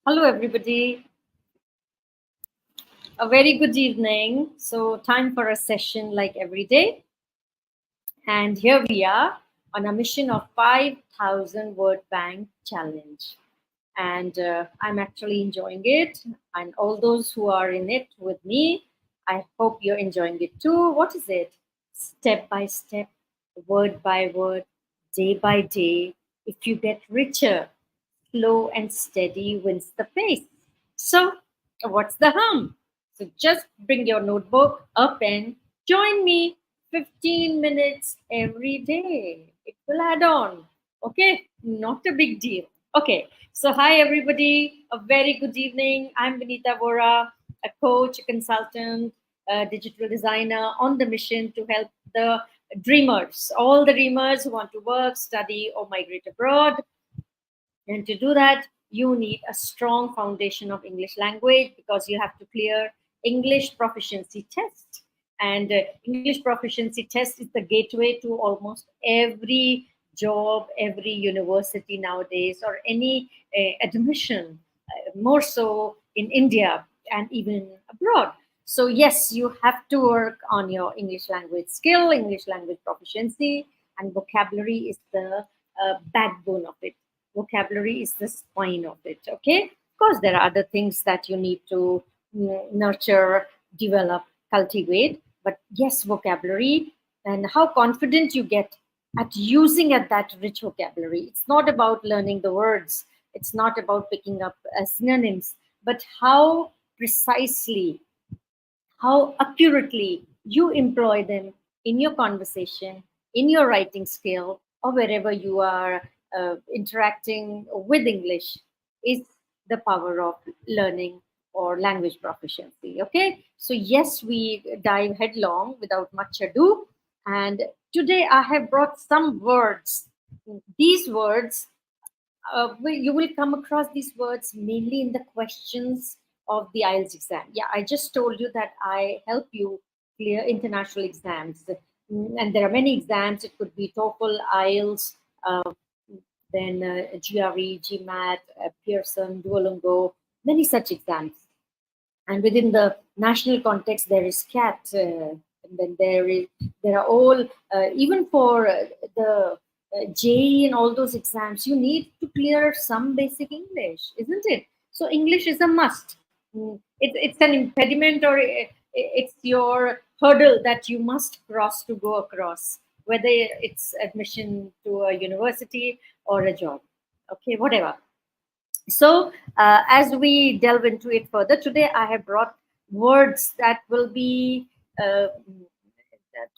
Hello, everybody. A very good evening. So, time for a session like every day. And here we are on a mission of 5,000 word bank challenge. And I'm actually enjoying it. And all those who are in it with me, I hope you're enjoying it too. What is it? Step by step, word by word, day by day. If you get richer, slow and steady wins the pace. So, what's the hum? So, just bring your notebook, a pen, join me 15 minutes every day. It will add on. Okay, not a big deal. Okay, so hi everybody, a very good evening. I'm Vinita Vora, a coach, a consultant, a digital designer on the mission to help the dreamers, all the dreamers who want to work, study, or migrate abroad. And to do that, you need a strong foundation of English language because you have to clear English proficiency test. And English proficiency test is the gateway to almost every job, every university nowadays, or any admission, more so in India and even abroad. So, yes, you have to work on your English language skill, English language proficiency, and vocabulary is the backbone of it. Vocabulary is the spine of it. Okay, of course there are other things that you need to nurture, develop, cultivate, but yes, vocabulary, and how confident you get at using at that rich vocabulary. It's not about learning the words, it's not about picking up synonyms, but how precisely, how accurately you employ them in your conversation, in your writing skill, or wherever you are interacting with English is the power of learning or language proficiency. Okay, so yes, we dive headlong without much ado. And today I have brought some words. These words you will come across these words mainly in the questions of the IELTS exam. Yeah, I just told you that I help you clear international exams. And there are many exams. It could be TOEFL, IELTS, then GRE, GMAT, Pearson, Duolingo, many such exams. And within the national context, there is CAT, and then there are all even for the JEE and all those exams, you need to clear some basic English, isn't it? So English is a must. It's an impediment, or it's your hurdle that you must cross to go across, whether it's admission to a university or a job. Okay, whatever. So, as we delve into it further, today I have brought words that will be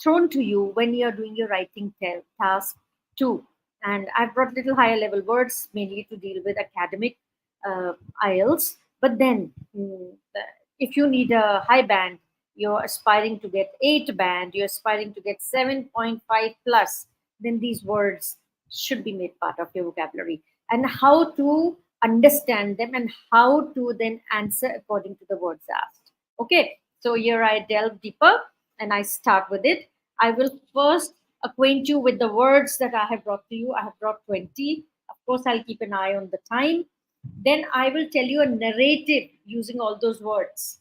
thrown to you when you're doing your writing task too. And I've brought little higher level words mainly to deal with academic IELTS. But then, if you need a high band, you're aspiring to get 8 band, you're aspiring to get 7.5 plus, then these words should be made part of your vocabulary. And how to understand them and how to then answer according to the words asked. Okay, so here I delve deeper and I start with it. I will first acquaint you with the words that I have brought to you. I have brought 20. Of course, I'll keep an eye on the time. Then I will tell you a narrative using all those words.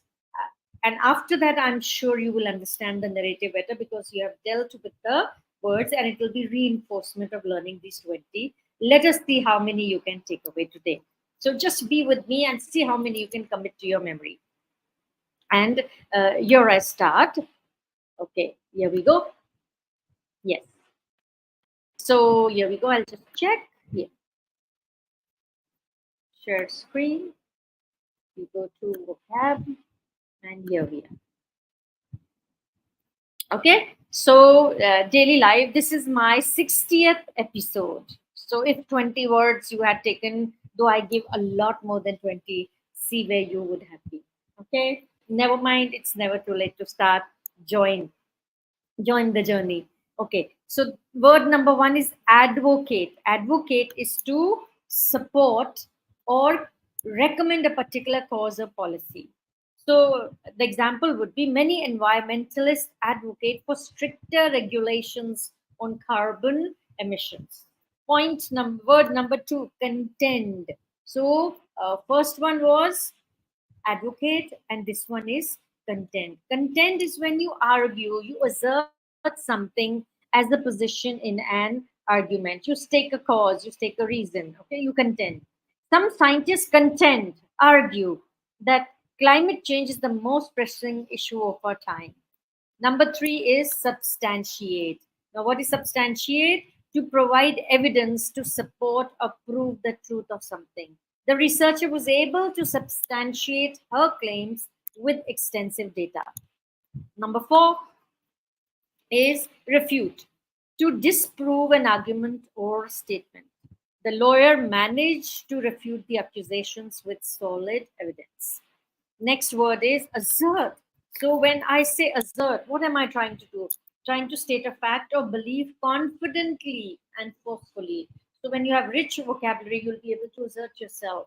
And after that, I'm sure you will understand the narrative better because you have dealt with the words and it will be reinforcement of learning these 20. Let us see how many you can take away today. So just be with me and see how many you can commit to your memory. And here I start. Okay, here we go. Yes. So here we go. I'll just check. Here. Share screen. We go to vocab. And here we are. Okay. So daily life. This is my 60th episode. So if 20 words you had taken, though I give a lot more than 20, see where you would have been. Okay. Never mind. It's never too late to start. Join the journey. Okay, so word number 1 is advocate. Advocate is to support or recommend a particular cause or policy. So the example would be many environmentalists advocate for stricter regulations on carbon emissions. Word number 2, contend. So First one was advocate, and this one is contend. Contend is when you argue, you assert something as a position in an argument. You stake a cause, you stake a reason. Okay, you contend. Some scientists contend, argue that climate change is the most pressing issue of our time. Number three is substantiate. Now, what is substantiate? To provide evidence to support or prove the truth of something. The researcher was able to substantiate her claims with extensive data. Number four is refute. To disprove an argument or statement. The lawyer managed to refute the accusations with solid evidence. Next word is assert. So when I say assert, what am I trying to do? Trying to state a fact or belief confidently and forcefully. So when you have rich vocabulary, you'll be able to assert yourself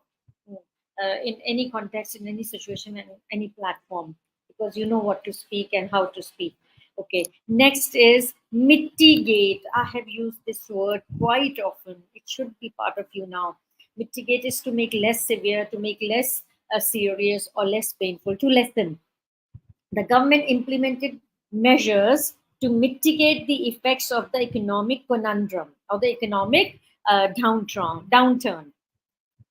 in any context, in any situation, and any platform, because you know what to speak and how to speak. Okay. Next is mitigate. I have used this word quite often. It should be part of you now. Mitigate is to make less severe, to make less serious or less painful, to lessen. The government implemented measures to mitigate the effects of the economic conundrum or the economic downturn.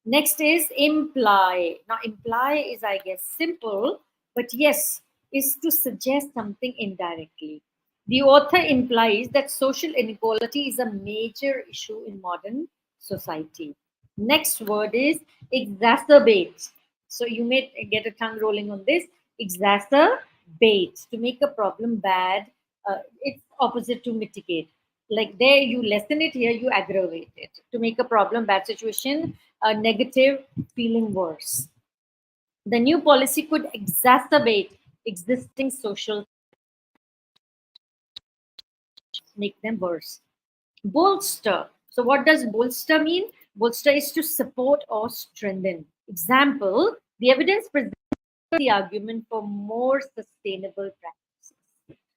Next is imply. Now, imply is, I guess, simple, but yes, is to suggest something indirectly. The author implies that social inequality is a major issue in modern society. Next word is exacerbate. So you may get a tongue rolling on this. Exacerbate, to make a problem bad. It's opposite to mitigate. Like there, you lessen it, here you aggravate it. To make a problem, bad situation, a negative, feeling worse. The new policy could exacerbate existing social, make them worse. Bolster. So what does bolster mean? Bolster is to support or strengthen. Example, the evidence presents the argument for more sustainable practices.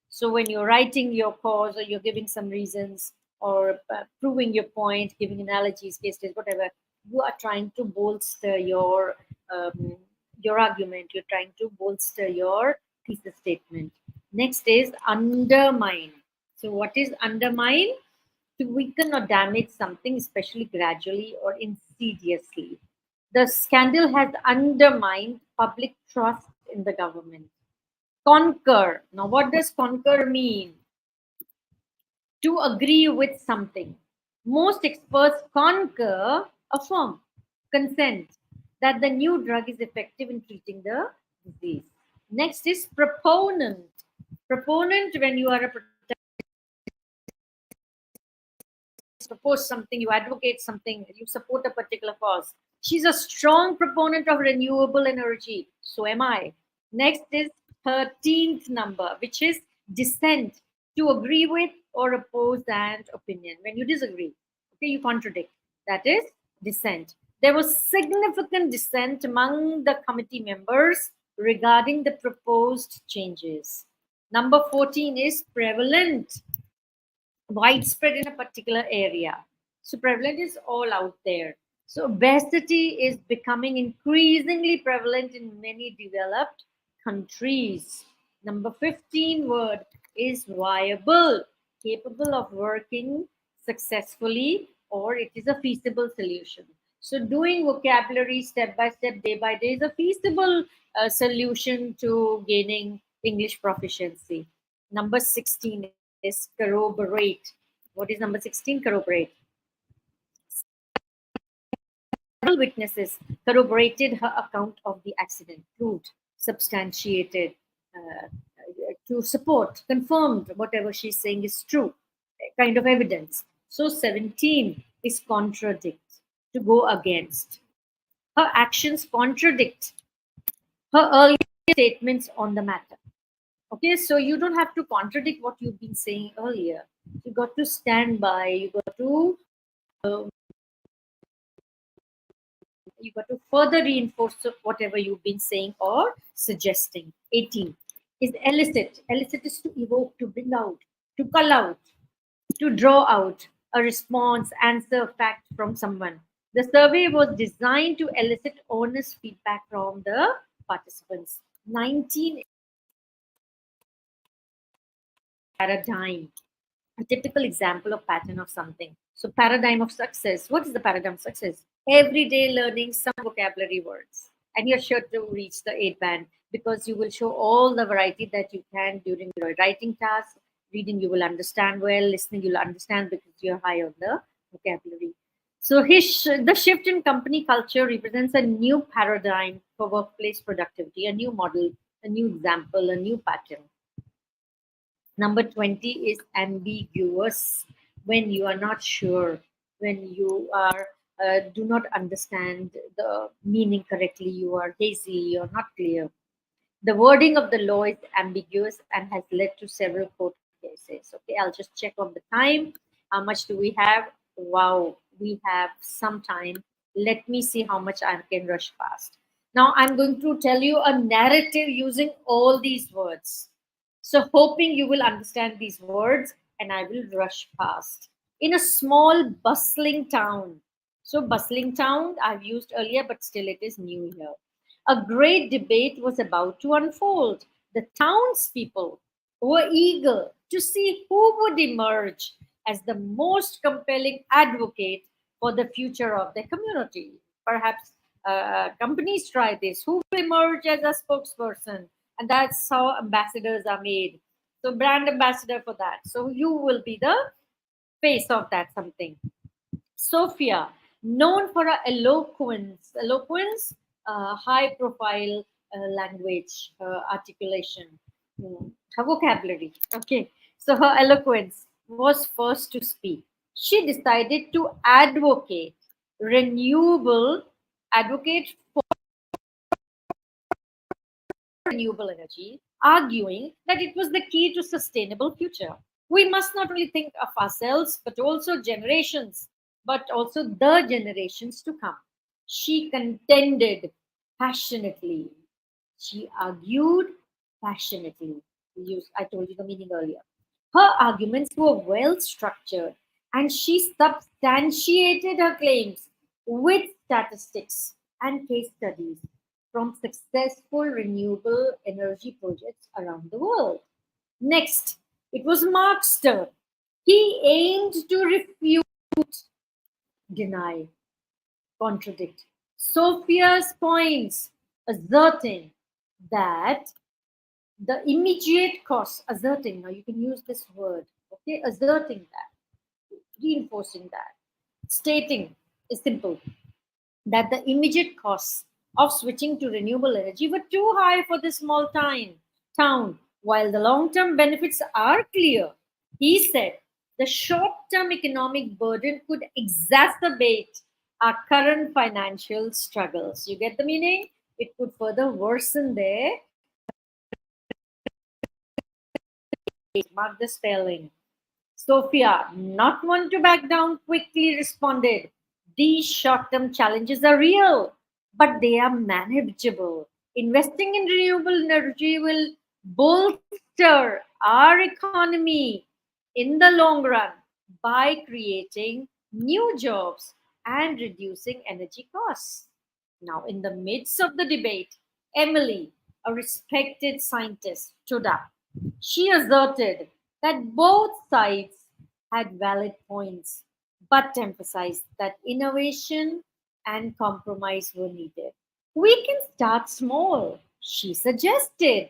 So when you're writing your cause or you're giving some reasons or proving your point, giving analogies, case studies, whatever, you are trying to bolster your argument. You're trying to bolster your thesis statement. Next is undermine. So what is undermine? To weaken or damage something, especially gradually or insidiously. The scandal has undermined public trust in the government. Concur. Now, what does concur mean? To agree with something. Most experts concur, affirm, consent that the new drug is effective in treating the disease. Next is proponent. Proponent, when you are a propose something, you advocate something, you support a particular cause. She's a strong proponent of renewable energy. So am I. Next is 13th number, which is dissent. To agree with or oppose an opinion. When you disagree, okay, you contradict. That is dissent. There was significant dissent among the committee members regarding the proposed changes. Number 14 is prevalent, widespread in a particular area. So prevalent is all out there. So obesity is becoming increasingly prevalent in many developed countries. Number 15 word is viable, capable of working successfully, or it is a feasible solution. So doing vocabulary step by step, day by day is a feasible solution to gaining English proficiency. Number 16 is corroborate. What is number 16? Corroborate. Several witnesses corroborated her account of the accident, proved, substantiated, to support, confirmed whatever she's saying is true, kind of evidence. So 17 is contradict, to go against. Her actions contradict her earlier statements on the matter. Okay, so you don't have to contradict what you've been saying earlier. You got to stand by. You got to further reinforce whatever you've been saying or suggesting. 18 is elicit. Elicit is to evoke, to bring out, to call out, to draw out a response, answer, fact from someone. The survey was designed to elicit honest feedback from the participants. 19 paradigm, a typical example of pattern of something. So paradigm of success. What is the paradigm of success? Everyday learning some vocabulary words. And you're sure to reach the 8 band because you will show all the variety that you can during your writing task. Reading you will understand well, listening you'll understand because you're high on the vocabulary. So the shift in company culture represents a new paradigm for workplace productivity, a new model, a new example, a new pattern. Number 20 is ambiguous. When you are not sure, when you are do not understand the meaning correctly, you are hazy, you're not clear. The wording of the law is ambiguous and has led to several court cases. Okay, I'll just check on the time. How much do we have? Wow, we have some time. Let me see how much I can rush past. Now I'm going to tell you a narrative using all these words. So, hoping you will understand these words, and I will rush past. In a small, bustling town. So, bustling town I've used earlier, but still it is new here. A great debate was about to unfold. The townspeople were eager to see who would emerge as the most compelling advocate for the future of their community. Perhaps companies try this. Who will emerge as a spokesperson? And that's how ambassadors are made. So, brand ambassador for that. So, you will be the face of that something. Sophia, known for her high profile language, articulation, her vocabulary. Okay, so her eloquence was first to speak. She decided to renewable, advocate renewable energy, arguing that it was the key to sustainable future. We must not only think of ourselves, but also the generations to come. She contended passionately. She argued passionately. I told you the meaning earlier. Her arguments were well structured and she substantiated her claims with statistics and case studies from successful renewable energy projects around the world. Next, it was Mark's turn. He aimed to refute, deny, contradict Sophia's points, asserting that the immediate cost, asserting, now you can use this word, okay, asserting that, reinforcing that, stating is simple, that the immediate costs of switching to renewable energy were too high for this town, while the long-term benefits are clear. He said the short-term economic burden could exacerbate our current financial struggles. You get the meaning? It could further worsen their, mark the spelling. Sophia, not one to back down, quickly responded, these short term challenges are real, but they are manageable. Investing in renewable energy will bolster our economy in the long run by creating new jobs and reducing energy costs. Now, in the midst of the debate, Emily, a respected scientist, stood up. She asserted that both sides had valid points, but emphasized that innovation and compromise were needed. We can start small, she suggested,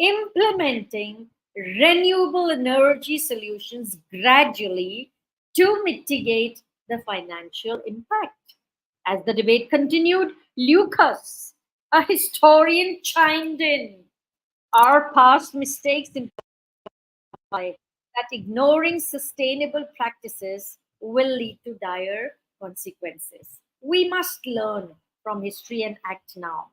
implementing renewable energy solutions gradually to mitigate the financial impact. As the debate continued, Lucas, a historian, chimed in. Our past mistakes imply that ignoring sustainable practices will lead to dire consequences. We must learn from history and act now.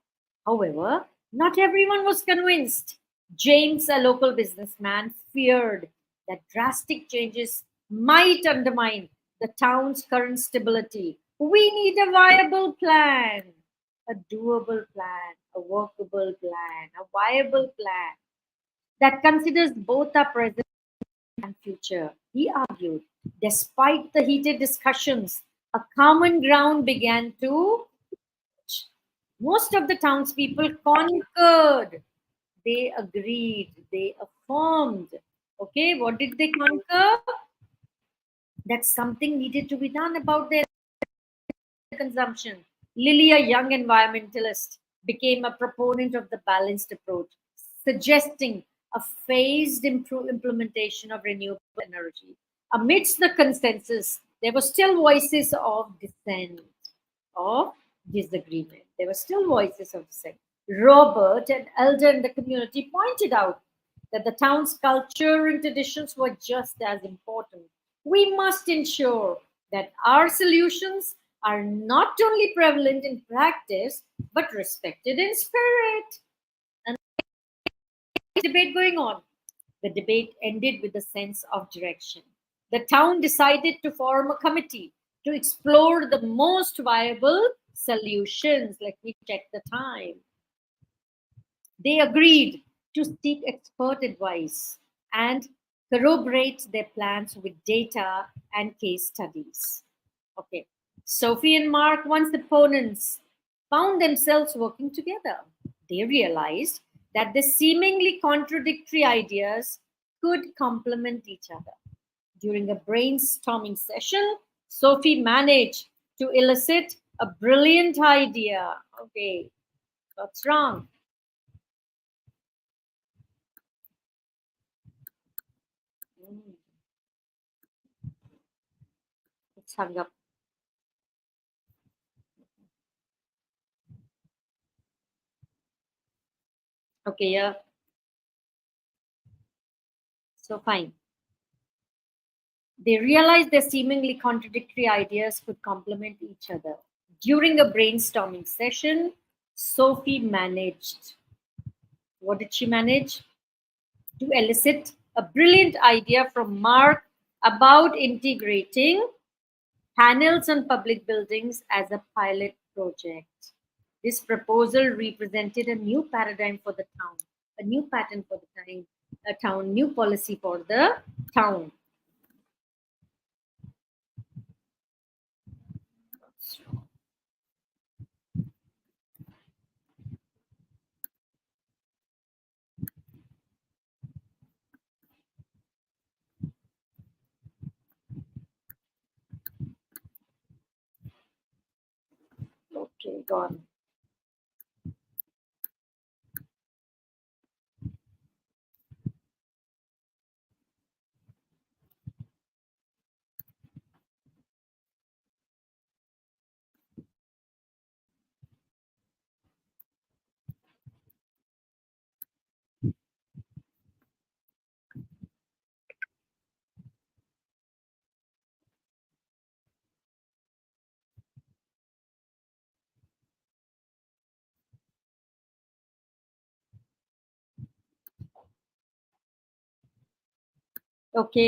However, not everyone was convinced. James, a local businessman, feared that drastic changes might undermine the town's current stability. We need a viable plan, a doable plan, a workable plan, a viable plan that considers both our present and future. He argued, despite the heated discussions, A common ground began to. Most of the townspeople concurred. They agreed. They affirmed. Okay, what did they concur? That something needed to be done about their consumption. Lilly, a young environmentalist, became a proponent of the balanced approach, suggesting a phased implementation of renewable energy. Amidst the consensus, there were still voices of dissent, of disagreement. There were still voices of dissent. Robert, an elder in the community, pointed out that the town's culture and traditions were just as important. We must ensure that our solutions are not only prevalent in practice but respected in spirit. And debate going on. The debate ended with a sense of direction. The town decided to form a committee to explore the most viable solutions. Let me check the time. They agreed to seek expert advice and corroborate their plans with data and case studies. Okay. Sophie and Mark, once opponents, found themselves working together. They realized that the seemingly contradictory ideas could complement each other. During a brainstorming session, Sophie managed to elicit a brilliant idea. Okay, what's wrong? Mm, it's hung up. Okay, yeah. So fine. They realized their seemingly contradictory ideas could complement each other. During a brainstorming session, Sophie managed. What did she manage? To elicit a brilliant idea from Mark about integrating panels on public buildings as a pilot project. This proposal represented a new paradigm for the town, a new pattern for the time, a town, new policy for the town. Okay, gone. Okay.